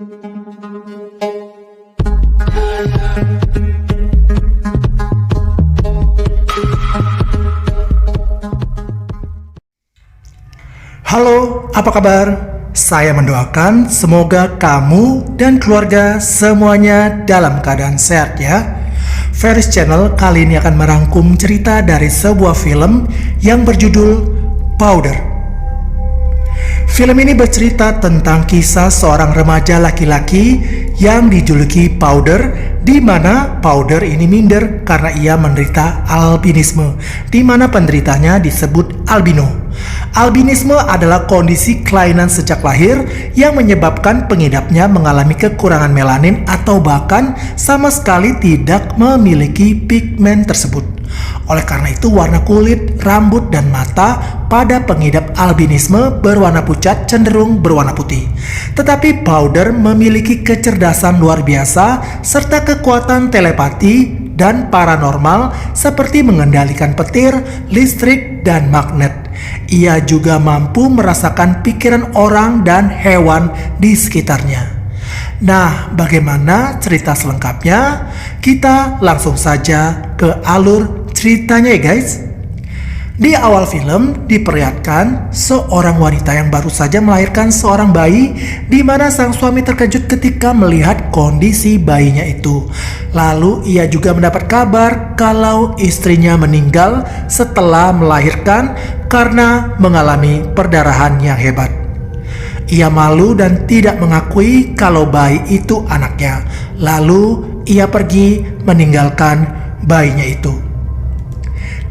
Halo, apa kabar? Saya mendoakan semoga kamu dan keluarga semuanya dalam keadaan sehat ya. Ferris Channel kali ini akan merangkum cerita dari sebuah film yang berjudul Powder. Film ini bercerita tentang kisah seorang remaja laki-laki yang dijuluki Powder, di mana Powder ini minder karena ia menderita albinisme, di mana penderitanya disebut albino. Albinisme adalah kondisi kelainan sejak lahir yang menyebabkan pengidapnya mengalami kekurangan melanin atau bahkan sama sekali tidak memiliki pigmen tersebut. Oleh karena itu warna kulit, rambut, dan mata pada pengidap albinisme berwarna pucat cenderung berwarna putih. Tetapi Powder memiliki kecerdasan luar biasa serta kekuatan telepati dan paranormal seperti mengendalikan petir, listrik, dan magnet. Ia juga mampu merasakan pikiran orang dan hewan di sekitarnya. Nah, bagaimana cerita selengkapnya? Kita langsung saja ke alur ceritanya ya guys. Di awal film diperlihatkan seorang wanita yang baru saja melahirkan seorang bayi, di mana sang suami terkejut ketika melihat kondisi bayinya itu. Lalu ia juga mendapat kabar kalau istrinya meninggal setelah melahirkan karena mengalami perdarahan yang hebat. Ia malu dan tidak mengakui kalau bayi itu anaknya. Lalu ia pergi meninggalkan bayinya itu.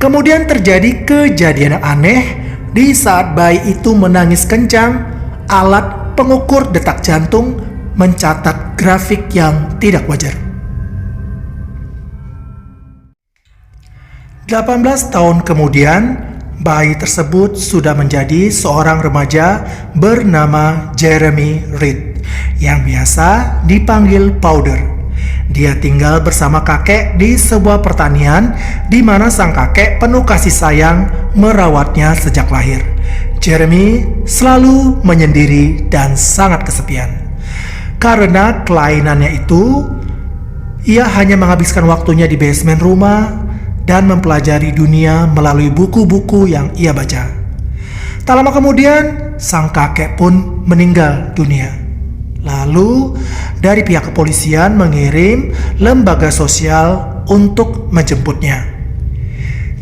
Kemudian terjadi kejadian aneh. Di saat bayi itu menangis kencang, alat pengukur detak jantung mencatat grafik yang tidak wajar. 18 tahun kemudian, bayi tersebut sudah menjadi seorang remaja bernama Jeremy Reed yang biasa dipanggil Powder. Dia tinggal bersama kakek di sebuah pertanian di mana sang kakek penuh kasih sayang merawatnya sejak lahir. Jeremy selalu menyendiri dan sangat kesepian. Karena kelainannya itu, ia hanya menghabiskan waktunya di basement rumah dan mempelajari dunia melalui buku-buku yang ia baca. Tak lama kemudian, sang kakek pun meninggal dunia. Lalu, dari pihak kepolisian mengirim lembaga sosial untuk menjemputnya.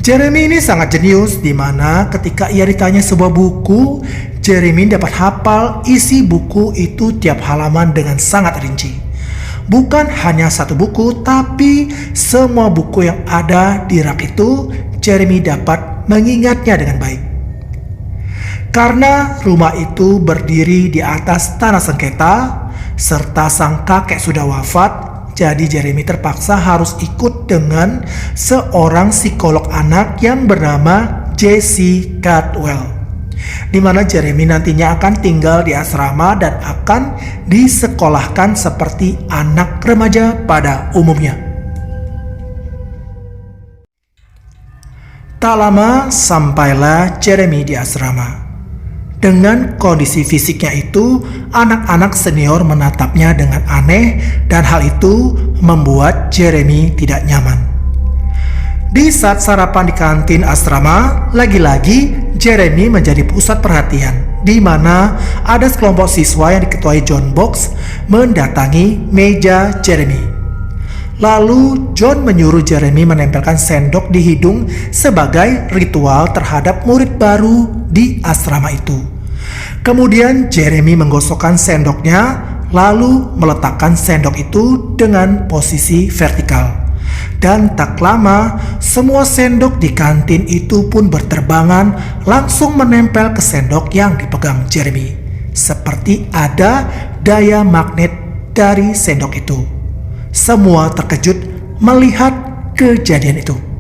Jeremy ini sangat jenius, di mana ketika ia ditanya sebuah buku, Jeremy dapat hafal isi buku itu tiap halaman dengan sangat rinci. Bukan hanya satu buku, tapi semua buku yang ada di rak itu, Jeremy dapat mengingatnya dengan baik. Karena rumah itu berdiri di atas tanah sengketa, serta sang kakek sudah wafat, jadi Jeremy terpaksa harus ikut dengan seorang psikolog anak yang bernama Jesse Caldwell, di mana Jeremy nantinya akan tinggal di asrama dan akan disekolahkan seperti anak remaja pada umumnya. Tak lama sampailah Jeremy di asrama. Dengan kondisi fisiknya itu, anak-anak senior menatapnya dengan aneh dan hal itu membuat Jeremy tidak nyaman. Di saat sarapan di kantin asrama, lagi-lagi Jeremy menjadi pusat perhatian, di mana ada sekelompok siswa yang diketuai John Box mendatangi meja Jeremy. Lalu John menyuruh Jeremy menempelkan sendok di hidung sebagai ritual terhadap murid baru di asrama itu. Kemudian Jeremy menggosokkan sendoknya, lalu meletakkan sendok itu dengan posisi vertikal. Dan tak lama, semua sendok di kantin itu pun berterbangan langsung menempel ke sendok yang dipegang Jeremy. Seperti ada daya magnet dari sendok itu. Semua terkejut melihat kejadian itu.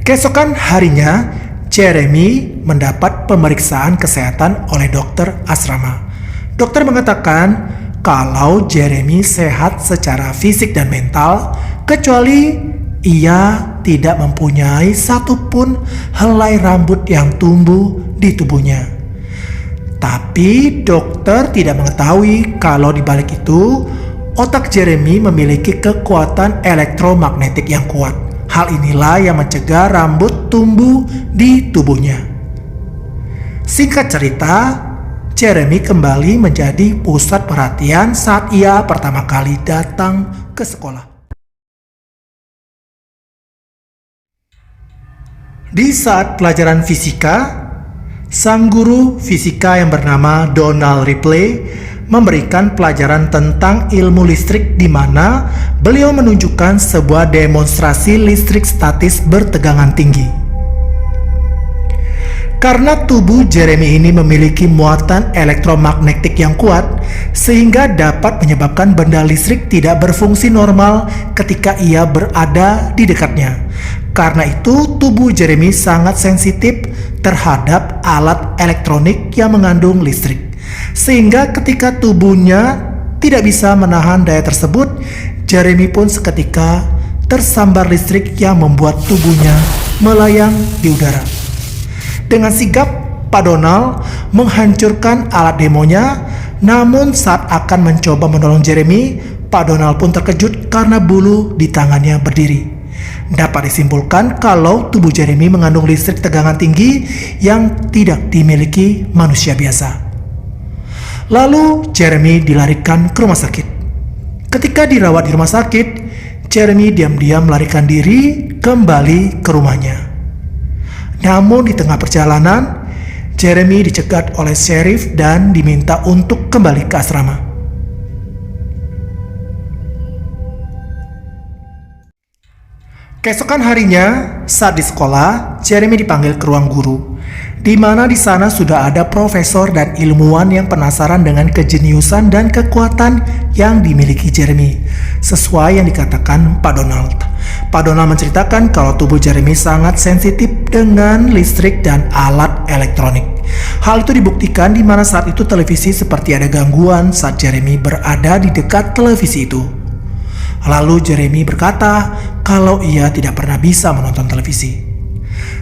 Keesokan harinya, Jeremy mendapat pemeriksaan kesehatan oleh dokter asrama. Dokter mengatakan kalau Jeremy sehat secara fisik dan mental, kecuali ia tidak mempunyai satupun helai rambut yang tumbuh di tubuhnya. Tapi dokter tidak mengetahui kalau di balik itu otak Jeremy memiliki kekuatan elektromagnetik yang kuat. Hal inilah yang mencegah rambut tumbuh di tubuhnya. Singkat cerita, Jeremy kembali menjadi pusat perhatian saat ia pertama kali datang ke sekolah. Di saat pelajaran fisika, sang guru fisika yang bernama Donald Ripley memberikan pelajaran tentang ilmu listrik di mana beliau menunjukkan sebuah demonstrasi listrik statis bertegangan tinggi. Karena tubuh Jeremy ini memiliki muatan elektromagnetik yang kuat, sehingga dapat menyebabkan benda listrik tidak berfungsi normal ketika ia berada di dekatnya. Karena itu, tubuh Jeremy sangat sensitif terhadap alat elektronik yang mengandung listrik. Sehingga ketika tubuhnya tidak bisa menahan daya tersebut, Jeremy pun seketika tersambar listrik yang membuat tubuhnya melayang di udara. Dengan sigap, Pak Donald menghancurkan alat demonya, namun saat akan mencoba menolong Jeremy, Pak Donald pun terkejut karena bulu di tangannya berdiri. Dapat disimpulkan kalau tubuh Jeremy mengandung listrik tegangan tinggi yang tidak dimiliki manusia biasa. Lalu Jeremy dilarikan ke rumah sakit. Ketika dirawat di rumah sakit, Jeremy diam-diam melarikan diri kembali ke rumahnya. Namun di tengah perjalanan, Jeremy dicegat oleh sheriff dan diminta untuk kembali ke asrama. Keesokan harinya, saat di sekolah, Jeremy dipanggil ke ruang guru, di mana di sana sudah ada profesor dan ilmuwan yang penasaran dengan kejeniusan dan kekuatan yang dimiliki Jeremy, sesuai yang dikatakan Pak Donald. Pak Donald menceritakan kalau tubuh Jeremy sangat sensitif dengan listrik dan alat elektronik. Hal itu dibuktikan di mana saat itu televisi seperti ada gangguan saat Jeremy berada di dekat televisi itu. Lalu Jeremy berkata kalau ia tidak pernah bisa menonton televisi.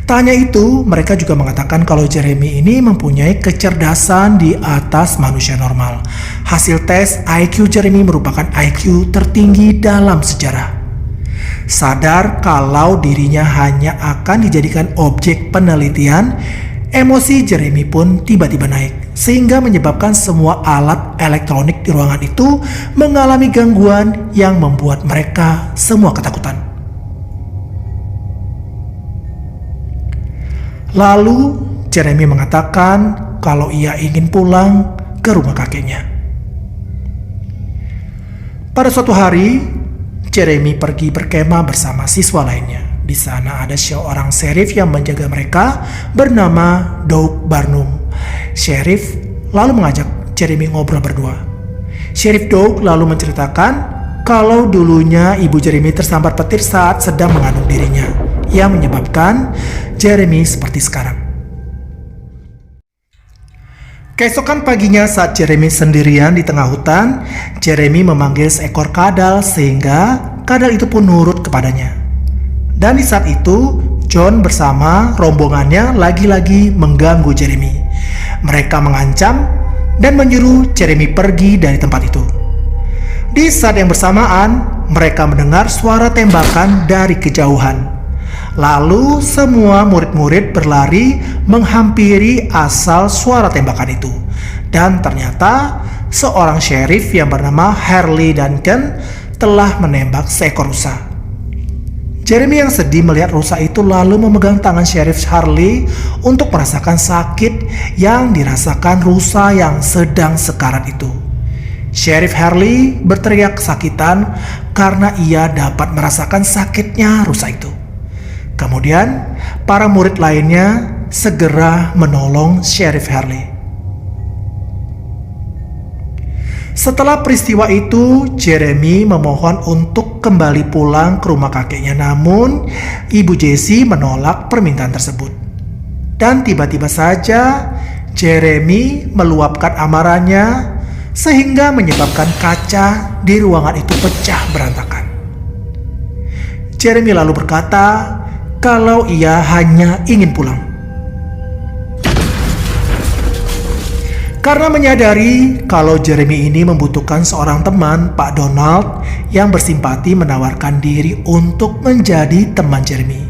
Tak hanya itu, mereka juga mengatakan kalau Jeremy ini mempunyai kecerdasan di atas manusia normal. Hasil tes IQ Jeremy merupakan IQ tertinggi dalam sejarah. Sadar kalau dirinya hanya akan dijadikan objek penelitian, emosi Jeremy pun tiba-tiba naik, sehingga menyebabkan semua alat elektronik di ruangan itu mengalami gangguan yang membuat mereka semua ketakutan. Lalu Jeremy mengatakan kalau ia ingin pulang ke rumah kakeknya. Pada suatu hari, Jeremy pergi berkemah bersama siswa lainnya. Di sana ada seorang sheriff yang menjaga mereka bernama Doug Barnum. Sheriff lalu mengajak Jeremy ngobrol berdua. Sheriff Doug lalu menceritakan kalau dulunya ibu Jeremy tersambar petir saat sedang mengandung dirinya, yang menyebabkan Jeremy seperti sekarang. Keesokan paginya saat Jeremy sendirian di tengah hutan, Jeremy memanggil seekor kadal sehingga kadal itu pun nurut kepadanya. Dan di saat itu, John bersama rombongannya lagi-lagi mengganggu Jeremy. Mereka mengancam dan menyuruh Jeremy pergi dari tempat itu. Di saat yang bersamaan, mereka mendengar suara tembakan dari kejauhan. Lalu semua murid-murid berlari menghampiri asal suara tembakan itu. Dan ternyata seorang sheriff yang bernama Harley Duncan telah menembak seekor rusa. Jeremy yang sedih melihat rusa itu lalu memegang tangan Sheriff Harley untuk merasakan sakit yang dirasakan rusa yang sedang sekarat itu. Sheriff Harley berteriak kesakitan karena ia dapat merasakan sakitnya rusa itu. Kemudian, para murid lainnya segera menolong Sheriff Harley. Setelah peristiwa itu, Jeremy memohon untuk kembali pulang ke rumah kakeknya. Namun, Ibu Jessie menolak permintaan tersebut. Dan tiba-tiba saja, Jeremy meluapkan amarahnya sehingga menyebabkan kaca di ruangan itu pecah berantakan. Jeremy lalu berkata kalau ia hanya ingin pulang. Karena menyadari kalau Jeremy ini membutuhkan seorang teman, Pak Donald yang bersimpati menawarkan diri untuk menjadi teman Jeremy.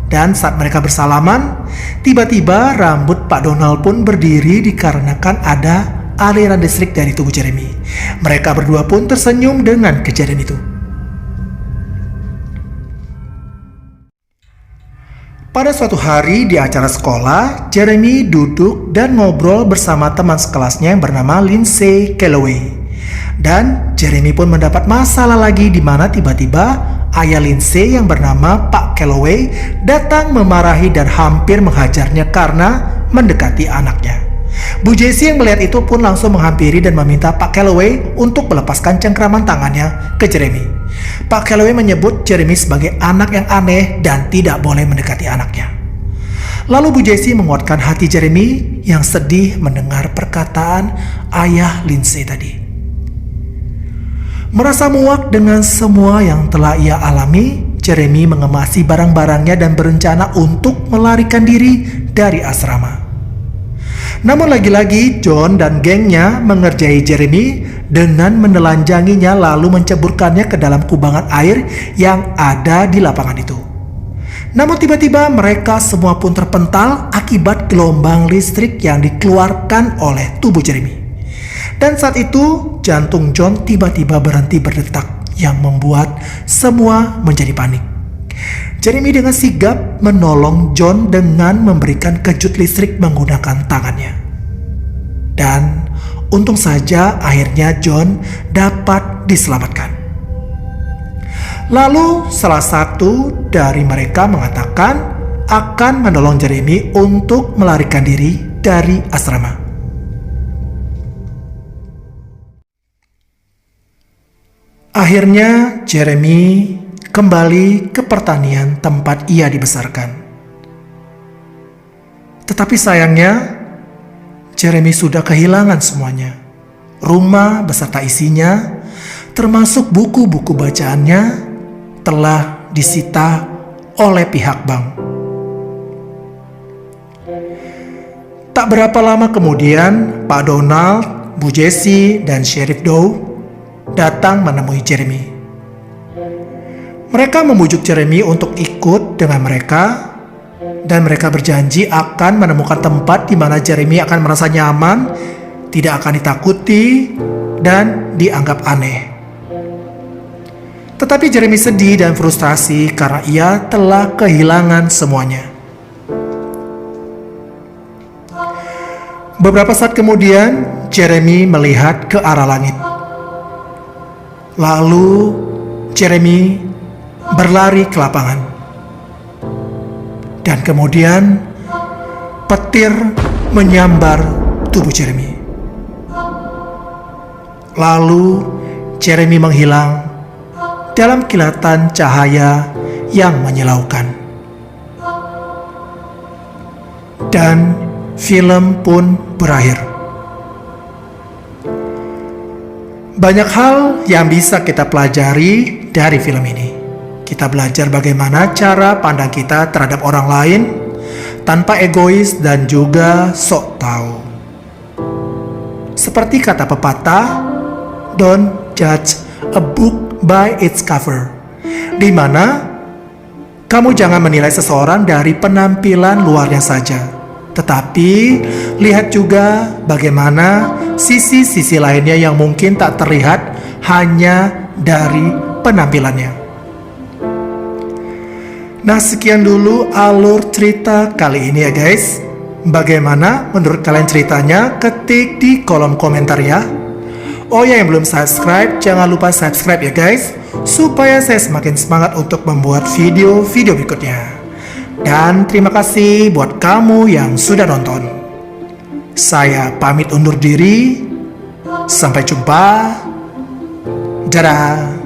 Dan saat mereka bersalaman, tiba-tiba rambut Pak Donald pun berdiri dikarenakan ada aliran listrik dari tubuh Jeremy. Mereka berdua pun tersenyum dengan kejadian itu. Pada suatu hari di acara sekolah, Jeremy duduk dan ngobrol bersama teman sekelasnya yang bernama Lindsay Calloway. Dan Jeremy pun mendapat masalah lagi di mana tiba-tiba ayah Lindsay yang bernama Pak Calloway datang memarahi dan hampir menghajarnya karena mendekati anaknya. Bu Jessie yang melihat itu pun langsung menghampiri dan meminta Pak Calloway untuk melepaskan cengkraman tangannya ke Jeremy. Pak Calloway menyebut Jeremy sebagai anak yang aneh dan tidak boleh mendekati anaknya. Lalu Bu Jessie menguatkan hati Jeremy yang sedih mendengar perkataan ayah Lindsay tadi. Merasa muak dengan semua yang telah ia alami, Jeremy mengemasi barang-barangnya dan berencana untuk melarikan diri dari asrama. Namun lagi-lagi John dan gengnya mengerjai Jeremy dengan menelanjanginya lalu menceburkannya ke dalam kubangan air yang ada di lapangan itu. Namun tiba-tiba mereka semua pun terpental akibat gelombang listrik yang dikeluarkan oleh tubuh Jeremy. Dan saat itu jantung John tiba-tiba berhenti berdetak yang membuat semua menjadi panik. Jeremy dengan sigap menolong John dengan memberikan kejut listrik menggunakan tangannya. Dan untung saja akhirnya John dapat diselamatkan. Lalu salah satu dari mereka mengatakan akan menolong Jeremy untuk melarikan diri dari asrama. Akhirnya Jeremy kembali ke pertanian tempat ia dibesarkan. Tetapi sayangnya, Jeremy sudah kehilangan semuanya. Rumah beserta isinya, termasuk buku-buku bacaannya, telah disita oleh pihak bank. Tak berapa lama kemudian, Pak Donald, Bu Jessie, dan Sheriff Doe datang menemui Jeremy. Mereka membujuk Jeremy untuk ikut dengan mereka, dan mereka berjanji akan menemukan tempat di mana Jeremy akan merasa nyaman, tidak akan ditakuti, dan dianggap aneh. Tetapi Jeremy sedih dan frustrasi karena ia telah kehilangan semuanya. Beberapa saat kemudian, Jeremy melihat ke arah langit. Lalu, Jeremy berlari ke lapangan. Dan kemudian petir menyambar tubuh Jeremy. Lalu Jeremy menghilang dalam kilatan cahaya yang menyilaukan. Dan film pun berakhir. Banyak hal yang bisa kita pelajari dari film ini. Kita belajar bagaimana cara pandang kita terhadap orang lain tanpa egois dan juga sok tahu. Seperti kata pepatah, don't judge a book by its cover, di mana kamu jangan menilai seseorang dari penampilan luarnya saja, tetapi lihat juga bagaimana sisi-sisi lainnya yang mungkin tak terlihat hanya dari penampilannya. Nah, sekian dulu alur cerita kali ini ya guys. Bagaimana menurut kalian ceritanya? Ketik di kolom komentar ya. Oh ya, yang belum subscribe, jangan lupa subscribe ya guys, supaya saya semakin semangat untuk membuat video-video berikutnya. Dan terima kasih buat kamu yang sudah nonton. Saya pamit undur diri. Sampai jumpa. Dadah.